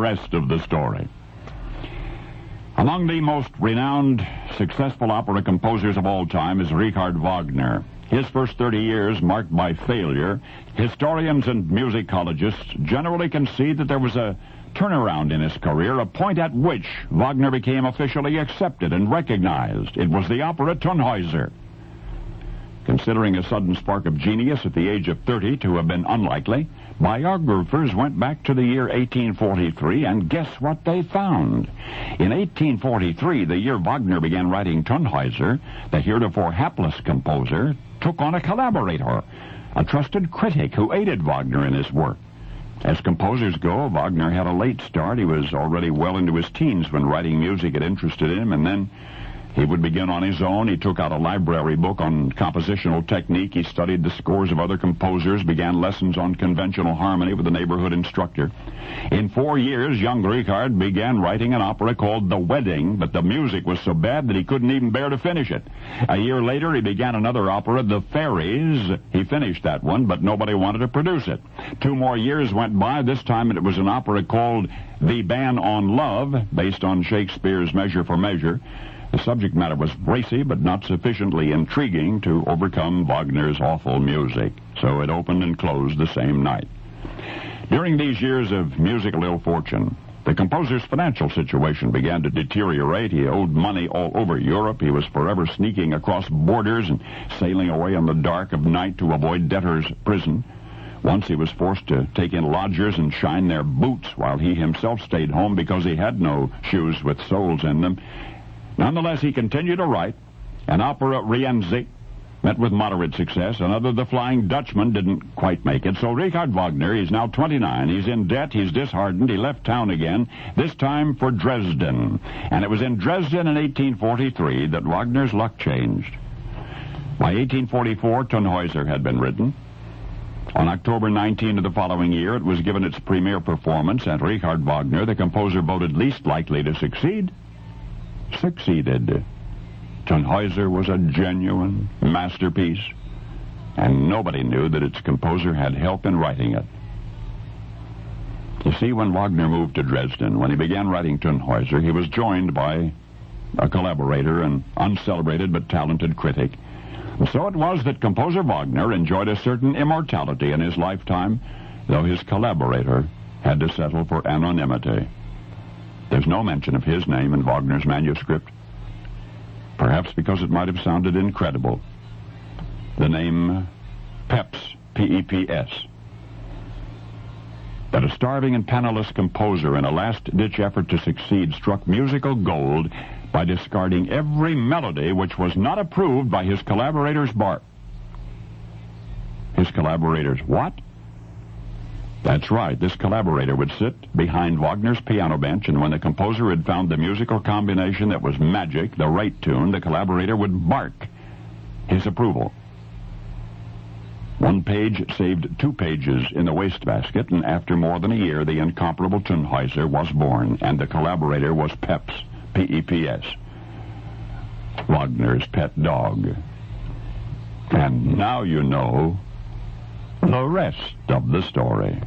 rest of the story. Among the most renowned, successful opera composers of all time is Richard Wagner. His first 30 years marked by failure. Historians and musicologists generally concede that there was a turnaround in his career, a point at which Wagner became officially accepted and recognized. It was the opera Tannhäuser. Considering a sudden spark of genius at the age of 30 to have been unlikely, biographers went back to the year 1843, and guess what they found? In 1843, the year Wagner began writing Tannhäuser, the heretofore hapless composer took on a collaborator, a trusted critic who aided Wagner in his work. As composers go, Wagner had a late start. He was already well into his teens when writing music had interested him, and then he would begin on his own. He took out a library book on compositional technique. He studied the scores of other composers, began lessons on conventional harmony with a neighborhood instructor. In 4 years, young Richard began writing an opera called The Wedding, but the music was so bad that he couldn't even bear to finish it. A year later, he began another opera, The Fairies. He finished that one, but nobody wanted to produce it. 2 more years went by. This time it was an opera called The Ban on Love, based on Shakespeare's Measure for Measure. The subject matter was racy, but not sufficiently intriguing to overcome Wagner's awful music, so it opened and closed the same night. During these years of musical ill fortune, the composer's financial situation began to deteriorate. He owed money all over Europe. He was forever sneaking across borders and sailing away in the dark of night to avoid debtor's prison. Once he was forced to take in lodgers and shine their boots while he himself stayed home because he had no shoes with soles in them. Nonetheless, he continued to write. An opera, Rienzi, met with moderate success. Another, The Flying Dutchman, didn't quite make it. So Richard Wagner, he's now 29. He's in debt. He's disheartened. He left town again, this time for Dresden. And it was in Dresden in 1843 that Wagner's luck changed. By 1844, Tannhäuser had been written. On October 19 of the following year, it was given its premiere performance, and Richard Wagner, the composer voted least likely to succeeded. Tannhäuser was a genuine masterpiece, and nobody knew that its composer had help in writing it. You see, when Wagner moved to Dresden, when he began writing Tannhäuser, he was joined by a collaborator, an uncelebrated but talented critic. And so it was that composer Wagner enjoyed a certain immortality in his lifetime, though his collaborator had to settle for anonymity. There's no mention of his name in Wagner's manuscript, perhaps because it might have sounded incredible. The name Pepys, P-E-P-S. That a starving and penniless composer, in a last-ditch effort to succeed, struck musical gold by discarding every melody which was not approved by his collaborator's bark. His collaborator's what? That's right, this collaborator would sit behind Wagner's piano bench, and when the composer had found the musical combination that was magic, the right tune, the collaborator would bark his approval. 1 page saved 2 pages in the wastebasket, and after more than a year, the incomparable Tannhäuser was born, and the collaborator was Pepys, P-E-P-S, Wagner's pet dog. And now you know the rest of the story.